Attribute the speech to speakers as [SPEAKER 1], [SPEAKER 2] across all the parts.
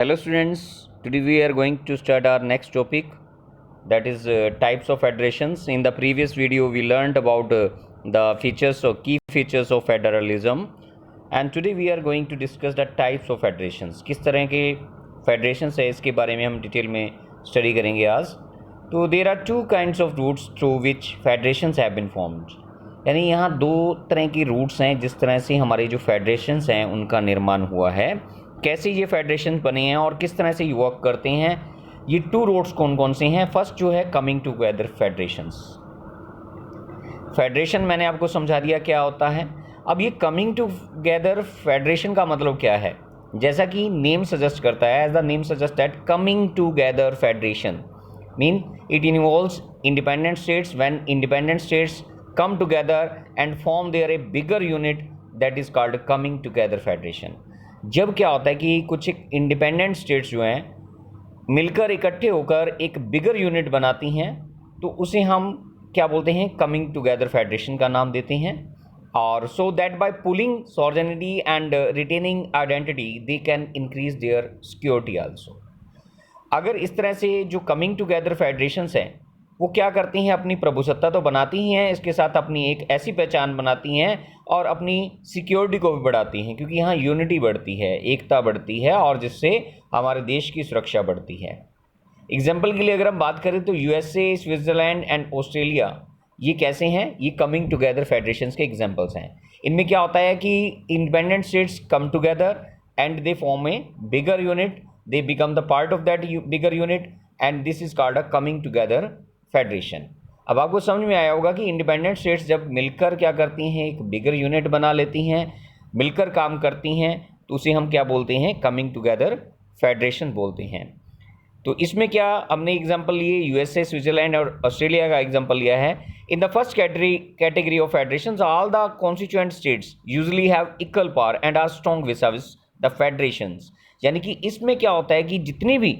[SPEAKER 1] Hello students, today we are going to start our next topic, that is types of federations. In the previous video we learned about the features or key features of federalism, and today we are going to discuss the types of federations. किस तरह के federations है इसके बारे में हम detail में study करेंगे आज. तो there are two kinds of routes through which federations have been formed. यानी यहाँ दो तरह की रूट्स हैं जिस तरह से हमारे जो फेडरेशंस हैं उनका निर्माण हुआ है, कैसे ये फेडरेशन बने हैं और किस तरह से ये वर्क करते हैं. ये टू रूट्स कौन कौन से हैं. फर्स्ट जो है कमिंग टुगेदर फेडरेशंस. फेडरेशन मैंने आपको समझा दिया क्या होता है. अब ये कमिंग टुगेदर फेडरेशन का मतलब क्या है. जैसा कि नेम सजेस्ट करता है, as the name suggest that coming together federation mean it involves independent states when independent states come together and form their a bigger unit that is called coming together federation. जब क्या होता है कि कुछ independent states जो हैं मिलकर इकट्ठे होकर एक बिगर यूनिट बनाती हैं, तो उसे हम क्या बोलते हैं, कमिंग टुगेदर फेडरेशन का नाम देते हैं. और so that bye pulling sovereignty and retaining identity they can increase their security also. अगर इस तरह से जो कमिंग टुगेदर फेडरेशंस हैं वो क्या करती हैं, अपनी प्रभुसत्ता तो बनाती ही हैं, इसके साथ अपनी एक ऐसी पहचान बनाती हैं और अपनी सिक्योरिटी को भी बढ़ाती हैं, क्योंकि यहाँ यूनिटी बढ़ती है, एकता बढ़ती है और जिससे हमारे देश की सुरक्षा बढ़ती है. एग्जाम्पल के लिए अगर हम बात करें तो यूएसए, स्विट्ज़रलैंड एंड ऑस्ट्रेलिया ये कैसे हैं, ये कमिंग टुगेदर फेडरेशंस के एग्जाम्पल्स हैं. इनमें क्या होता है कि independent states come together and they form A bigger unit, they become the part of that bigger unit and this is called a coming together federation. अब आपको समझ में आया होगा कि इंडिपेंडेंट स्टेट्स जब मिलकर क्या करती हैं, एक बिगर यूनिट बना लेती हैं, मिलकर काम करती हैं, तो उसे हम क्या बोलते हैं, कमिंग टुगेदर फेडरेशन बोलते हैं. तो इसमें क्या हमने एग्जांपल लिए, यूएसए, स्विट्जरलैंड और ऑस्ट्रेलिया का एग्जांपल लिया है. In the first category of federations all the constituent states usually have equal power and are strong vis the federations. यानी कि इसमें क्या होता है कि जितनी भी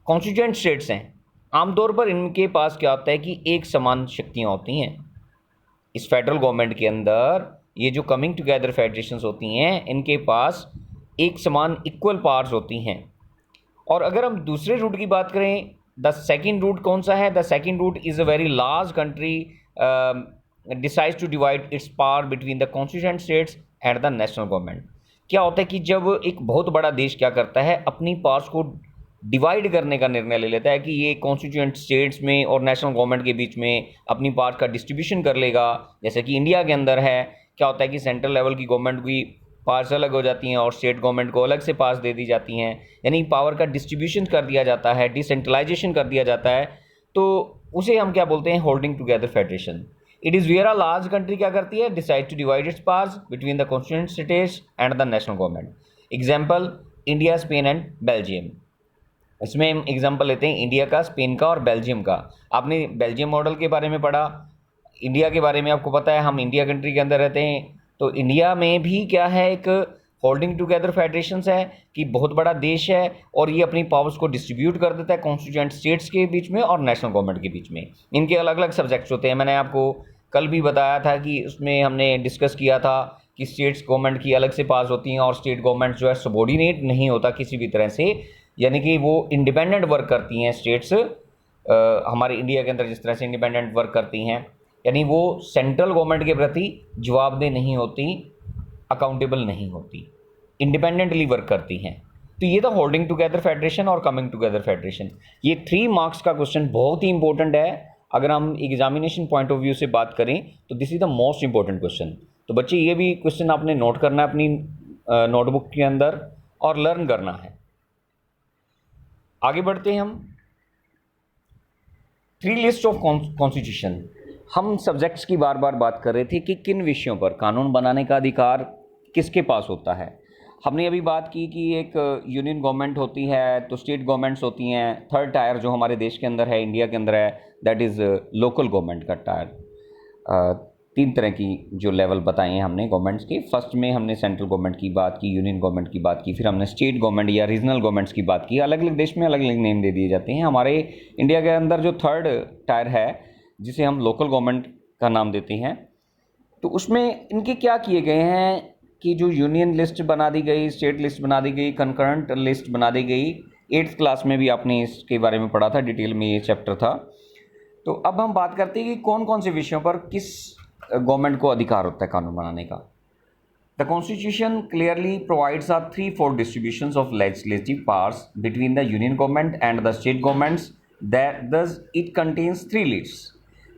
[SPEAKER 1] कॉन्स्टिट्यूएंट स्टेट्स हैं आमतौर पर इनके पास क्या होता है कि एक समान शक्तियाँ होती हैं. इस फेडरल गवर्नमेंट के अंदर ये जो कमिंग टुगेदर फेडरेशंस होती हैं इनके पास एक समान इक्वल पावर्स होती हैं. और अगर हम दूसरे रूट की बात करें, द सेकंड रूट कौन सा है, the second route is a very large country decides to divide its power between the constituent states and the national government. क्या होता है कि जब एक बहुत बड़ा देश क्या करता है, अपनी पावर्स को डिवाइड करने का निर्णय ले लेता है कि ये कॉन्स्टिट्यूएंट स्टेट्स में और नेशनल गवर्नमेंट के बीच में अपनी पावर का डिस्ट्रीब्यूशन कर लेगा. जैसे कि इंडिया के अंदर है, क्या होता है कि सेंट्रल लेवल की गवर्नमेंट की पावर्स अलग हो जाती हैं और स्टेट गवर्नमेंट को अलग से पावर्स दे दी जाती हैं, यानी पावर का डिस्ट्रीब्यूशन कर दिया जाता है, डिसेंट्रलाइजेशन कर दिया जाता है. तो उसे हम क्या बोलते हैं, holding together federation. It is where a large country क्या करती है, decide to divide its powers between the constituent states and the national government. Example India, Spain and Belgium. इसमें हम एग्जांपल लेते हैं इंडिया का, स्पेन का और बेल्जियम का. आपने बेल्जियम मॉडल के बारे में पढ़ा, इंडिया के बारे में आपको पता है, हम इंडिया कंट्री के अंदर रहते हैं. तो इंडिया में भी क्या है, एक होल्डिंग टुगेदर फेडरेशंस है कि बहुत बड़ा देश है और ये अपनी पावर्स को डिस्ट्रीब्यूट कर देता है कॉन्स्टिट्यूएंट स्टेट्स के बीच में और नेशनल गवर्नमेंट के बीच में. इनके अलग अलग सब्जेक्ट्स होते हैं. मैंने आपको कल भी बताया था कि उसमें हमने डिस्कस किया था कि स्टेट्स गवर्नमेंट की अलग से पास होती हैं और स्टेट गवर्नमेंट जो है सबॉर्डिनेट नहीं होता किसी भी तरह से, यानी कि वो इंडिपेंडेंट वर्क करती हैं स्टेट्स. हमारे इंडिया के अंदर जिस तरह से इंडिपेंडेंट वर्क करती हैं, यानी वो सेंट्रल गवर्नमेंट के प्रति जवाबदेह नहीं होती, अकाउंटेबल नहीं होती, इंडिपेंडेंटली वर्क करती हैं. तो ये था होल्डिंग टुगेदर फेडरेशन और कमिंग टुगेदर फेडरेशन. ये 3 मार्क्स का क्वेश्चन बहुत ही इंपॉर्टेंट है. अगर हम एग्जामिनेशन पॉइंट ऑफ व्यू से बात करें तो this is the most important question. तो बच्चे ये भी क्वेश्चन आपने नोट करना है अपनी नोटबुक के अंदर और लर्न करना है. आगे बढ़ते हैं हम. 3 लिस्ट ऑफ कॉन्स्टिट्यूशन. हम सब्जेक्ट्स की बार बार बात कर रहे थे कि किन विषयों पर कानून बनाने का अधिकार किसके पास होता है. हमने अभी बात की कि एक यूनियन गवर्नमेंट होती है, तो स्टेट गवर्नमेंट्स होती हैं. थर्ड टायर जो हमारे देश के अंदर है, इंडिया के अंदर है, दैट इज़ लोकल गवर्नमेंट का टायर. 3 तरह की जो लेवल बताए हैं हमने गवर्नमेंट्स के. फर्स्ट में हमने सेंट्रल गवर्नमेंट की बात की, यूनियन गवर्नमेंट की बात की, फिर हमने स्टेट गवर्नमेंट या रीजनल गवर्नमेंट्स की बात की. अलग अलग देश में अलग अलग नेम दे दिए जाते हैं. हमारे इंडिया के अंदर जो थर्ड टायर है जिसे हम लोकल गवर्नमेंट का नाम देते हैं, तो उसमें इनके क्या किए गए हैं कि जो यूनियन लिस्ट बना दी गई, स्टेट लिस्ट बना दी गई, कंकरेंट लिस्ट बना दी गई, 8th क्लास में भी आपने इसके बारे में पढ़ा था, डिटेल में ये चैप्टर था। तो अब हम बात करते हैं कि कौन कौन से विषयों पर किस गवर्नमेंट को अधिकार होता है कानून बनाने का। The constitution clearly provides a 3/4 distributions of legislative powers between the union government and the state governments, that thus it contains 3 lists।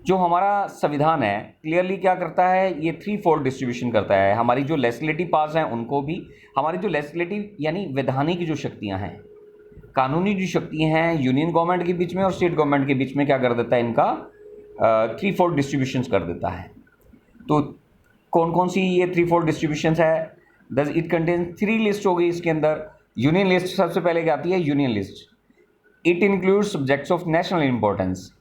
[SPEAKER 1] जो हमारा संविधान है क्लियरली क्या करता है, ये 3/4 डिस्ट्रीब्यूशन करता है। हमारी जो लेजिस्लेटिव पावर्स हैं उनको भी, हमारी जो लेजिस्लेटिव यानी वैधानिक जो शक्तियां हैं, कानूनी जो शक्तियां हैं यूनियन गवर्नमेंट के बीच में और स्टेट गवर्नमेंट के बीच में क्या कर देता है, इनका 3/4 डिस्ट्रीब्यूशंस कर देता है। तो कौन कौन सी ये 3/4 डिस्ट्रीब्यूशंस है, दस इट कंटेन 3 लिस्ट हो गई इसके अंदर। यूनियन लिस्ट सबसे पहले क्या आती है, union list. It includes subjects of national importance.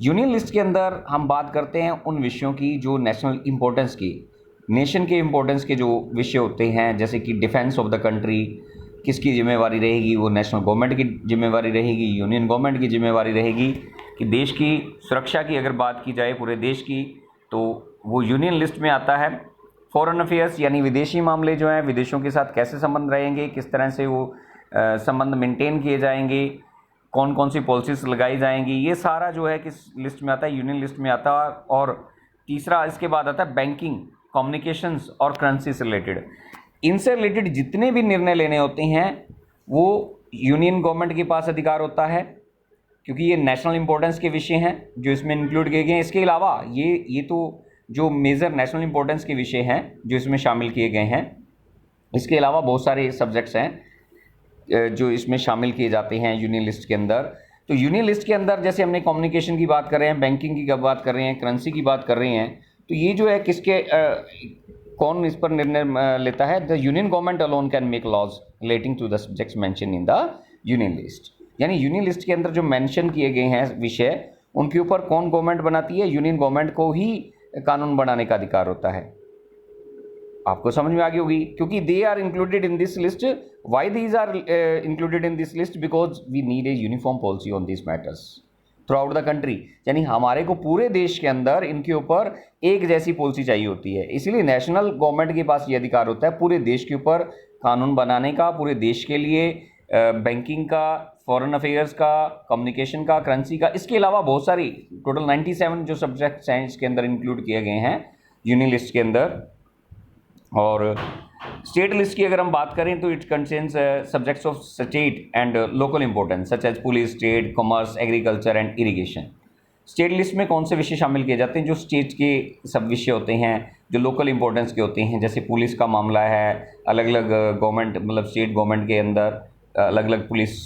[SPEAKER 1] Union list के अंदर हम बात करते हैं उन विषयों की जो नेशनल इंपॉर्टेंस की, नेशन के इंपॉर्टेंस के जो विषय होते हैं, जैसे कि डिफेंस ऑफ द कंट्री किसकी जिम्मेवारी रहेगी, वो नेशनल गवर्नमेंट की जिम्मेवारी रहेगी, यूनियन गवर्नमेंट की जिम्मेवारी रहेगी। कि देश की सुरक्षा की अगर बात की जाए पूरे देश की, तो वो यूनियन लिस्ट में आता है। फॉरेन अफेयर्स यानी विदेशी मामले जो हैं, विदेशों के साथ कैसे संबंध रहेंगे, किस तरह से वो संबंध मेंटेन किए जाएंगे, कौन कौन सी पॉलिसीज लगाई जाएंगी, ये सारा जो है किस लिस्ट में आता है, यूनियन लिस्ट में आता है। और तीसरा इसके बाद आता है बैंकिंग, कम्युनिकेशंस और करेंसी से रिलेटेड। इनसे रिलेटेड जितने भी निर्णय लेने होते हैं वो यूनियन गवर्नमेंट के पास अधिकार होता है, क्योंकि ये नेशनल इंपॉर्टेंस के विषय हैं जो इसमें इंक्लूड किए गए हैं। इसके अलावा ये तो जो मेजर नेशनल इंपॉर्टेंस के विषय हैं जो इसमें शामिल किए गए हैं, इसके अलावा बहुत सारे सब्जेक्ट्स हैं जो इसमें शामिल किए जाते हैं यूनियन लिस्ट के अंदर। तो यूनियन लिस्ट के अंदर जैसे हमने कम्युनिकेशन की बात कर रहे हैं, बैंकिंग की बात कर रहे हैं, करेंसी की बात कर रहे हैं, तो ये जो है किसके कौन इस पर निर्णय लेता है, the union government alone can make laws relating to the subjects mention in the union list. यानी यूनियन लिस्ट के अंदर जो मेंशन किए गए हैं विषय, उनके ऊपर कौन गवर्नमेंट बनाती है, यूनियन गवर्नमेंट को ही कानून बनाने का अधिकार होता है। आपको समझ में आ गई होगी, क्योंकि they are included in this list. Why these are included in this list, because we need a uniform policy on this matters throughout the country. यानी हमारे को पूरे देश के अंदर इनके ऊपर एक जैसी पॉलिसी चाहिए होती है, इसीलिए नेशनल गवर्नमेंट के पास ये अधिकार होता है पूरे देश के ऊपर कानून बनाने का, पूरे देश के लिए बैंकिंग का, फॉरेन अफेयर्स का, कम्युनिकेशन का, करेंसी का। इसके अलावा बहुत सारी टोटल 97 जो सब्जेक्ट्स हैं इसके अंदर इंक्लूड किए गए हैं यूनियन लिस्ट के अंदर। और स्टेट लिस्ट की अगर हम बात करें तो it contains subjects of state and local importance such as police, trade, commerce, agriculture and irrigation. State list में कौन से विषय शामिल किए जाते हैं, जो स्टेट के सब विषय होते हैं, जो लोकल इंपॉर्टेंस के होते हैं, जैसे पुलिस का मामला है, अलग अलग गवर्नमेंट मतलब स्टेट गवर्नमेंट के अंदर अलग अलग पुलिस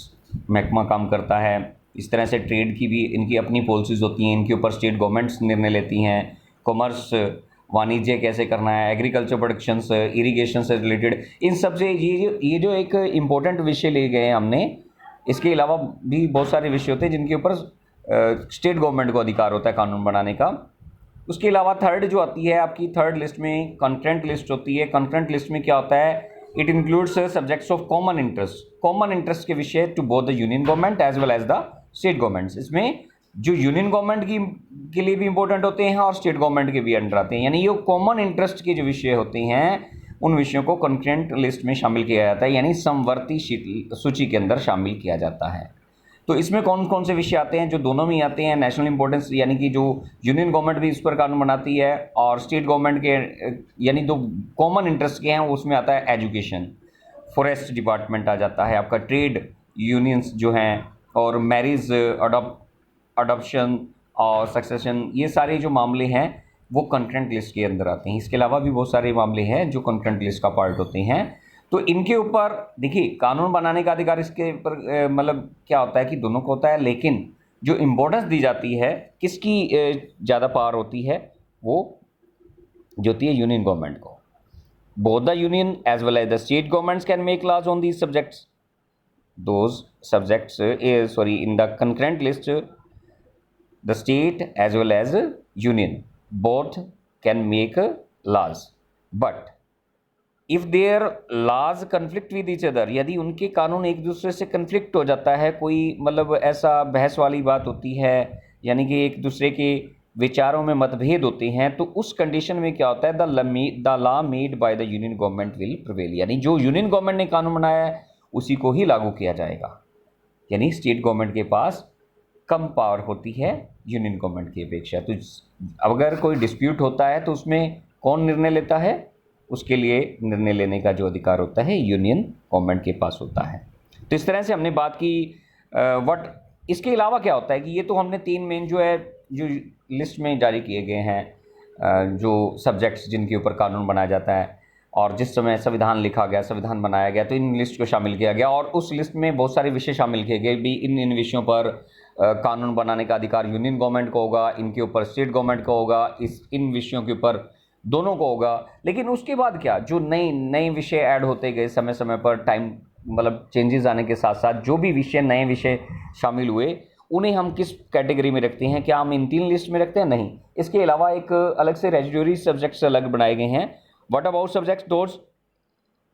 [SPEAKER 1] महकमा काम करता है। इस तरह से ट्रेड की भी इनकी अपनी पॉलिसीज़ होती हैं, इनके ऊपर स्टेट गवर्नमेंट्स निर्णय लेती हैं। कॉमर्स, वाणिज्य कैसे करना है, एग्रीकल्चर प्रोडक्शंस, इरिगेशन से रिलेटेड, इन सब से ये जो एक इम्पोर्टेंट विषय ले गए हैं हमने। इसके अलावा भी बहुत सारे विषय होते हैं जिनके ऊपर स्टेट गवर्नमेंट को अधिकार होता है कानून बनाने का। उसके अलावा थर्ड जो आती है आपकी, थर्ड लिस्ट में कंकरेंट लिस्ट होती है। कंकरेंट लिस्ट में क्या होता है, it includes subjects of common interest, common interest के विषय to both the union government as well as the state governments. इसमें जो यूनियन गवर्नमेंट के लिए भी इंपॉर्टेंट होते हैं और स्टेट गवर्नमेंट के भी अंडर आते हैं, यानी ये कॉमन इंटरेस्ट के जो विषय होते हैं उन विषयों को कंकरेंट लिस्ट में शामिल किया जाता है, यानी समवर्ती सूची के अंदर शामिल किया जाता है। तो इसमें कौन कौन से विषय आते हैं, जो दोनों में आते हैं, नेशनल इंपॉर्टेंस यानी कि जो यूनियन गवर्नमेंट भी इस पर कानून बनाती है, और स्टेट गवर्नमेंट के यानी दो कॉमन इंटरेस्ट के हैं, उसमें आता है एजुकेशन, फॉरेस्ट डिपार्टमेंट आ जाता है आपका, ट्रेड यूनियंस जो हैं, और मैरिज, अडॉप्शन और सक्सेशन, ये सारे जो मामले हैं वो कंकरेंट लिस्ट के अंदर आते हैं। इसके अलावा भी बहुत सारे मामले हैं जो कंकरेंट लिस्ट का पार्ट होते हैं। तो इनके ऊपर देखिए कानून बनाने का अधिकार इसके ऊपर मतलब क्या होता है कि दोनों को होता है, लेकिन जो इम्पोर्टेंस दी जाती है, किसकी ज़्यादा पावर होती है, वो जो होती है यूनियन गवर्नमेंट को। Both the union as well as the state governments can make laws on these subjects. Those subjects in the concurrent list, the state as well as union both can make laws, but if their laws conflict with each other, यदि उनके कानून एक दूसरे से conflict हो जाता है, कोई मतलब ऐसा बहस वाली बात होती है, यानी कि एक दूसरे के विचारों में मतभेद होते हैं, तो उस कंडीशन में क्या होता है, the law made by the union government will prevail, यानी जो यूनियन गवर्नमेंट ने कानून बनाया है उसी को ही लागू किया जाएगा। यानी स्टेट गवर्नमेंट के पास कम पावर होती है यूनियन गवर्नमेंट की अपेक्षा। तो अगर कोई डिस्प्यूट होता है तो उसमें कौन निर्णय लेता है, उसके लिए निर्णय लेने का जो अधिकार होता है यूनियन गवर्नमेंट के पास होता है। तो इस तरह से हमने बात की व्हाट, इसके अलावा क्या होता है कि ये तो हमने 3 मेन जो लिस्ट में जारी किए गए हैं जो सब्जेक्ट्स जिनके ऊपर कानून बनाया जाता है, और जिस समय संविधान लिखा गया, संविधान बनाया गया, तो इन लिस्ट को शामिल किया गया और उस लिस्ट में बहुत सारे विषय शामिल किए गए भी। इन विषयों पर कानून बनाने का अधिकार यूनियन गवर्नमेंट को होगा, इनके ऊपर स्टेट गवर्नमेंट को होगा, इन विषयों के ऊपर दोनों को होगा। लेकिन उसके बाद क्या, जो नए विषय ऐड होते गए समय समय पर, टाइम मतलब चेंजेस आने के साथ साथ जो भी नए विषय शामिल हुए उन्हें हम किस कैटेगरी में रखते हैं, क्या हम इन 3 लिस्ट में रखते हैं? नहीं। इसके अलावा एक अलग से रेजिडुअरी सब्जेक्ट्स अलग बनाए गए हैं। What about subjects those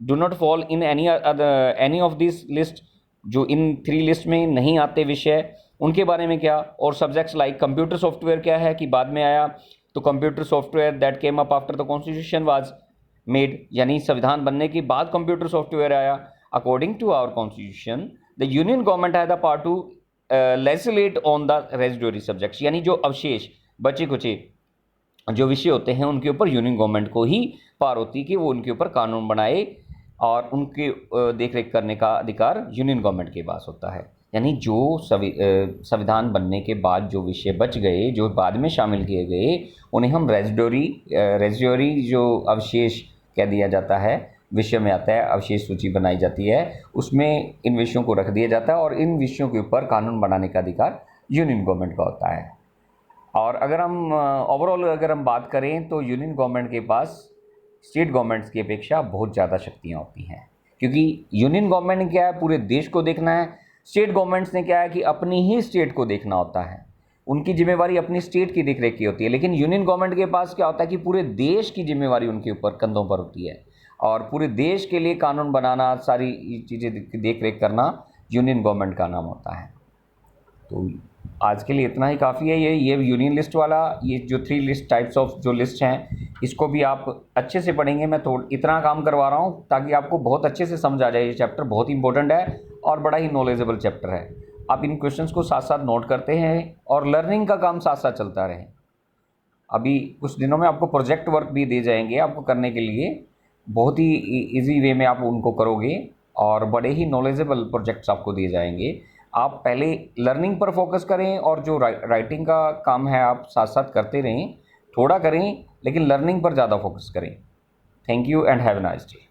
[SPEAKER 1] do not fall in any of this list, जो इन 3 लिस्ट में नहीं आते विषय, उनके बारे में क्या? और सब्जेक्ट्स लाइक कंप्यूटर सॉफ्टवेयर क्या है कि बाद में आया, तो computer software that came up after the constitution was made, यानी संविधान बनने के बाद कंप्यूटर सॉफ्टवेयर आया। According to our constitution the union government has the power to legislate on the residuary subjects, यानी जो अवशेष बचे कुचे जो विषय होते हैं उनके ऊपर यूनियन गवर्नमेंट को ही पावर होती है कि वो उनके ऊपर कानून बनाए, और उनके देखरेख करने का अधिकार यूनियन गवर्नमेंट के पास होता है। यानी जो संविधान बनने के बाद जो विषय बच गए, जो बाद में शामिल किए गए, उन्हें हम रेजिडुअरी जो अवशेष कह दिया जाता है, विषय में आता है, अवशेष सूची बनाई जाती है, उसमें इन विषयों को रख दिया जाता है और इन विषयों के ऊपर कानून बनाने का अधिकार यूनियन गवर्नमेंट का होता है। और अगर हम ओवरऑल अगर हम बात करें तो यूनियन गवर्नमेंट के पास स्टेट गवर्नमेंट्स की अपेक्षा बहुत ज़्यादा शक्तियाँ होती हैं, क्योंकि यूनियन गवर्नमेंट ने क्या है, पूरे देश को देखना है। स्टेट गवर्नमेंट्स ने क्या है कि अपनी ही स्टेट को देखना होता है, उनकी जिम्मेवारी अपनी स्टेट की देखरेख की होती है। लेकिन यूनियन गवर्नमेंट के पास क्या होता है कि पूरे देश की जिम्मेवारी उनके ऊपर कंधों पर होती है, और पूरे देश के लिए कानून बनाना, सारी चीज़ें देख रेख करना यूनियन गवर्नमेंट का नाम होता है। तो आज के लिए इतना ही काफ़ी है। ये यूनियन लिस्ट वाला, ये जो 3 लिस्ट टाइप्स ऑफ जो लिस्ट हैं, इसको भी आप अच्छे से पढ़ेंगे। मैं इतना काम करवा रहा हूँ ताकि आपको बहुत अच्छे से समझ आ जाए। ये चैप्टर बहुत इंपॉर्टेंट है और बड़ा ही नॉलेजेबल चैप्टर है। आप इन क्वेश्चंस को साथ साथ नोट करते हैं और लर्निंग का काम साथ साथ चलता रहे। अभी कुछ दिनों में आपको प्रोजेक्ट वर्क भी दे जाएंगे आपको करने के लिए, बहुत ही ईजी वे में आप उनको करोगे और बड़े ही नॉलेजेबल प्रोजेक्ट्स आपको दिए जाएंगे। आप पहले लर्निंग पर फोकस करें और जो राइटिंग का काम है आप साथ साथ करते रहें, थोड़ा करें लेकिन लर्निंग पर ज़्यादा फोकस करें। Thank you and have a nice day.